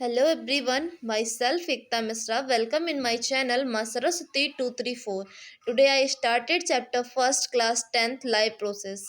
Hello everyone, myself Ekta Misra. Welcome in my channel Masaraswati 234. Today I started chapter first class 10th life process.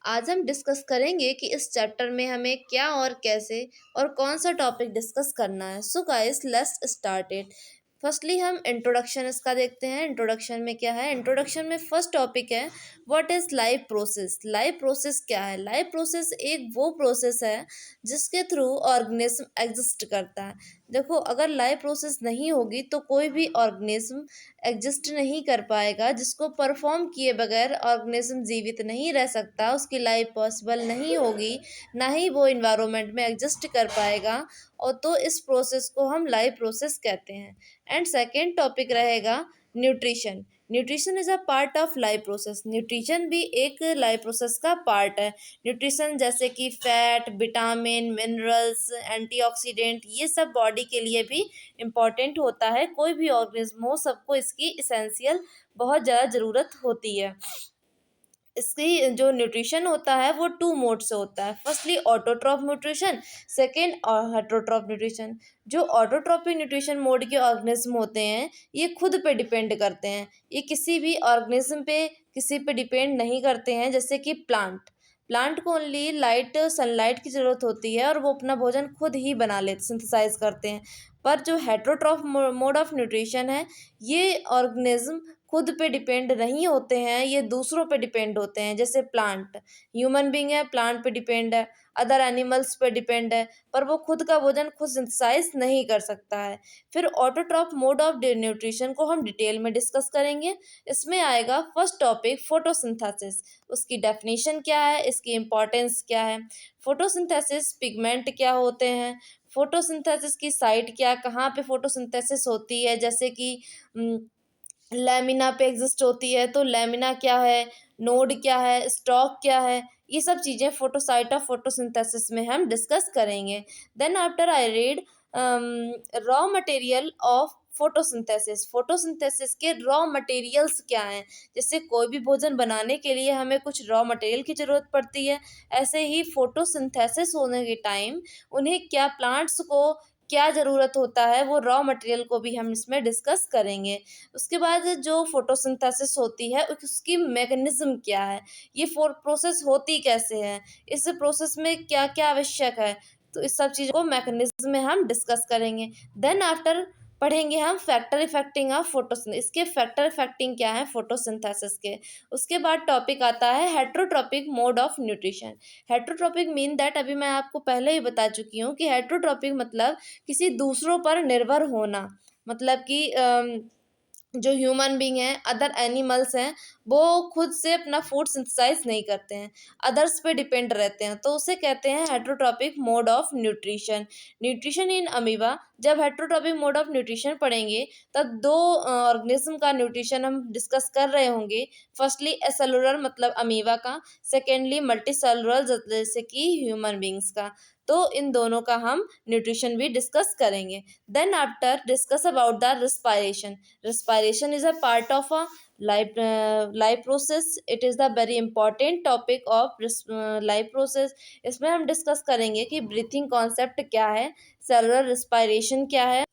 आज हम discuss करेंगे कि इस chapter में हमें क्या और कैसे और कौन सा टॉपिक डिस्कस करना है. So guys let's start it. Firstly हम इंट्रोडक्शन इसका देखते हैं. इंट्रोडक्शन में क्या है? इंट्रोडक्शन में फर्स्ट टॉपिक है what is life process. Life process क्या है? लाइफ प्रोसेस एक वो प्रोसेस है जिसके थ्रू ऑर्गेनिज्म एग्जिस्ट करता है. देखो, अगर लाइफ प्रोसेस नहीं होगी तो कोई भी ऑर्गेनिज्म एग्जिस्ट नहीं कर पाएगा. जिसको परफॉर्म किए बगैर ऑर्गेनिज्म जीवित नहीं रह सकता, उसकी लाइफ पॉसिबल नहीं होगी, ना ही वो इन्वायरमेंट में एग्जिस्ट कर पाएगा. और तो इस प्रोसेस को हम लाइफ प्रोसेस कहते हैं. एंड सेकेंड टॉपिक रहेगा nutrition. Nutrition is a part of life process. Nutrition भी एक लाइफ प्रोसेस का पार्ट है. न्यूट्रिशन जैसे कि फैट, विटामिन, मिनरल्स, एंटीऑक्सीडेंट, ये सब बॉडी के लिए भी इम्पॉर्टेंट होता है. कोई भी ऑर्गेनिज्म हो, सबको इसकी इसेंशियल बहुत ज़्यादा ज़रूरत होती है. इसकी जो न्यूट्रिशन होता है वो टू मोड से होता है. Firstly autotroph nutrition, second heterotroph nutrition. जो ऑटोट्रॉफिक न्यूट्रिशन मोड के ऑर्गेनिज्म होते हैं ये खुद पे डिपेंड करते हैं. ये किसी भी ऑर्गेनिज्म पे किसी पे डिपेंड नहीं करते हैं. जैसे कि प्लांट को ओनली लाइट सनलाइट की ज़रूरत होती है और वो अपना भोजन खुद ही बना लेते, सिंथेसाइज करते हैं. पर जो हेटरोट्रॉफ मोड ऑफ न्यूट्रिशन है, ये ऑर्गेनिज्म खुद पे डिपेंड नहीं होते हैं, ये दूसरों पे डिपेंड होते हैं. जैसे प्लांट, ह्यूमन बीइंग है, प्लांट पे डिपेंड है, अदर एनिमल्स पे डिपेंड है, पर वो खुद का भोजन खुद सिंथेसाइज नहीं कर सकता है. फिर ऑटोट्रॉफ मोड ऑफ न्यूट्रिशन को हम डिटेल में डिस्कस करेंगे. इसमें आएगा फर्स्ट टॉपिक फोटोसिंथेसिस. उसकी डेफिनेशन क्या है, इसकी इम्पोर्टेंस क्या है, फोटोसिंथेसिस पिगमेंट क्या होते हैं, फोटोसिंथेसिस की साइट क्या, कहाँ पे फोटोसिंथेसिस होती है. जैसे कि लैमिना पे एग्जिस्ट होती है, तो लैमिना क्या है, नोड क्या है, स्टॉक क्या है, ये सब चीज़ें फोटोसाइट ऑफ फोटोसिंथेसिस में हम डिस्कस करेंगे. Then after I read raw material of photosynthesis. Photosynthesis के रॉ मटेरियल्स क्या हैं. जैसे कोई भी भोजन बनाने के लिए हमें कुछ रॉ मटेरियल की ज़रूरत पड़ती है, ऐसे ही फोटोसिंथेसिस होने के टाइम उन्हें क्या, प्लांट्स को क्या ज़रूरत होता है, वो रॉ मटेरियल को भी हम इसमें डिस्कस करेंगे. उसके बाद जो फोटोसिंथेसिस होती है उसकी मैकेनिज्म क्या है, ये प्रोसेस होती कैसे है, इस प्रोसेस में क्या क्या आवश्यक है, तो इस सब चीज़ों को मैकेनिज्म में हम डिस्कस करेंगे. देन आफ्टर पढ़ेंगे हम फैक्टर इफेक्टिंग ऑफ फोटोसिंथेसिस. इसके फैक्टर इफेक्टिंग क्या है फोटोसिंथेसिस के. उसके बाद टॉपिक आता है heterotrophic mode of nutrition. Heterotrophic mean that, अभी मैं आपको पहले ही बता चुकी हूँ कि हेट्रोट्रॉपिक मतलब किसी दूसरों पर निर्भर होना. मतलब कि जो ह्यूमन बींग हैं, अदर एनिमल्स हैं, वो खुद से अपना फूड सिंथेसाइज नहीं करते हैं, अदर्स पे डिपेंड रहते हैं, तो उसे कहते हैं heterotrophic mode of nutrition. Nutrition in amoeba. जब हेट्रोट्रॉपिक मोड ऑफ न्यूट्रिशन पढ़ेंगे तब दो ऑर्गेनिज्म का न्यूट्रिशन हम डिस्कस कर रहे होंगे. फर्स्टली एसेलुलर मतलब अमीबा का, सेकेंडली मल्टी सेलुलर जैसे कि ह्यूमन बींग्स का. तो इन दोनों का हम न्यूट्रिशन भी डिस्कस करेंगे. Then after discuss about the respiration. Respiration is a part of a life process. It is the very important topic of life process. इसमें हम डिस्कस करेंगे कि ब्रीथिंग कॉन्सेप्ट क्या है, सेलुलर रिस्पायरेशन क्या है,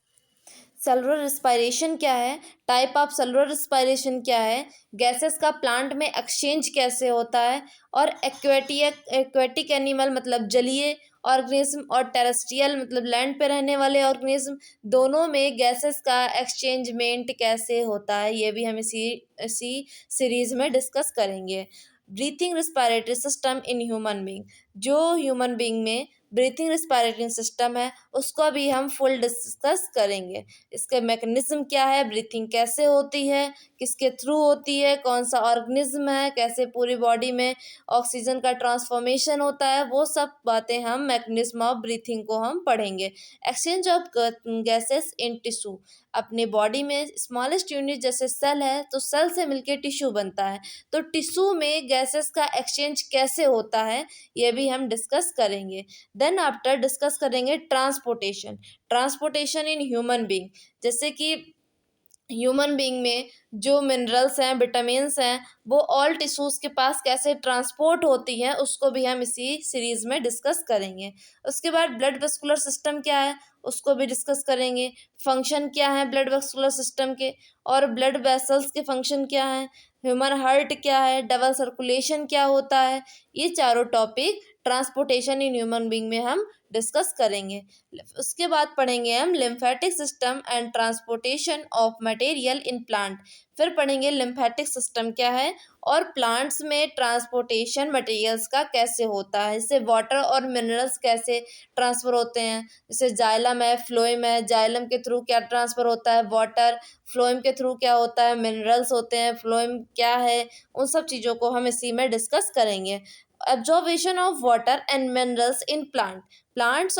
सेलुलर रिस्पायरेशन क्या है, टाइप ऑफ सेलुलर रिस्पायरेशन क्या है, गैसेस का प्लांट में एक्सचेंज कैसे होता है, और एक्वेटिक एनिमल मतलब जलीय ऑर्गेनिज्म और टेरेस्ट्रियल मतलब लैंड पे रहने वाले ऑर्गेनिज्म, दोनों में गैसेस का एक्सचेंजमेंट कैसे होता है, ये भी हम इसी इसी सीरीज में डिस्कस करेंगे. Breathing respiratory system in human being. जो ह्यूमन बींग में ब्रीथिंग रिस्पायरेटरी सिस्टम है उसको भी हम फुल डिस्कस करेंगे. इसके मैकेनिज्म क्या है, ब्रीथिंग कैसे होती है, किसके थ्रू होती है, कौन सा ऑर्गेनिज्म है, कैसे पूरी बॉडी में ऑक्सीजन का ट्रांसफॉर्मेशन होता है, वो सब बातें हम मैकेनिज्म ऑफ ब्रीथिंग को हम पढ़ेंगे. Exchange of gases in tissue. अपनी बॉडी में स्मॉलेस्ट यूनिट जैसे सेल है, तो सेल से मिलके टिश्यू बनता है, तो टिश्यू में गैसेस का एक्सचेंज कैसे होता है ये भी हम डिस्कस करेंगे. देन आफ्टर डिस्कस करेंगे transportation. Transportation in human being. जैसे कि ह्यूमन बीइंग में जो मिनरल्स हैं, विटामिन्स हैं, वो ऑल टिश्यूज़ के पास कैसे ट्रांसपोर्ट होती हैं, उसको भी हम इसी सीरीज़ में डिस्कस करेंगे। उसके बाद ब्लड वेस्कुलर सिस्टम क्या है, उसको भी डिस्कस करेंगे। फंक्शन क्या है ब्लड वेस्कुलर सिस्टम के, और ब्लड वेसल्स के फंक्शन क्या हैं, ह्यूमन हार्ट क्या है, डबल सर्कुलेशन क्या होता है, ये चारों topic transportation in human being में हम डिस्कस करेंगे। उसके बाद पढ़ेंगे हम lymphatic system and transportation of material in plant. फिर पढ़ेंगे लिम्फेटिक सिस्टम क्या है और प्लांट्स में ट्रांसपोर्टेशन मटेरियल्स का कैसे होता है, इससे वाटर और मिनरल्स कैसे ट्रांसफ़र होते हैं। जैसे जाइलम है, फ्लोएम है, जाइलम के थ्रू क्या ट्रांसफ़र होता है वाटर, फ्लोएम के थ्रू क्या होता है मिनरल्स होते हैं, फ्लोएम क्या है, उन सब चीज़ों को हम इसी में डिस्कस करेंगे। Absorption of water and minerals in plant. Plants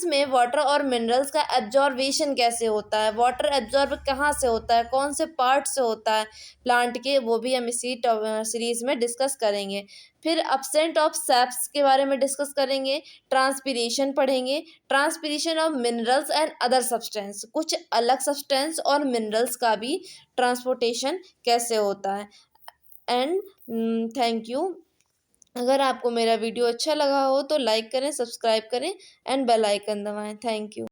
में वाटर और मिनरल्स का एब्जॉर्बेशन कैसे होता है, वाटर एब्जॉर्ब कहाँ से होता है, कौन से पार्ट से होता है प्लांट के, वो भी हम इसी सीरीज़ में डिस्कस करेंगे। फिर अपसेंट ऑफ सैप्स के बारे में डिस्कस करेंगे। ट्रांसपीरेशन पढ़ेंगे, transpiration of minerals and other substance, कुछ अलग सब्सटेंस और मिनरल्स का भी ट्रांसपोर्टेशन कैसे होता है। And thank you. अगर आपको मेरा वीडियो अच्छा लगा हो तो लाइक करें, सब्सक्राइब करें एंड बेल आइकन दबाएं। Thank you.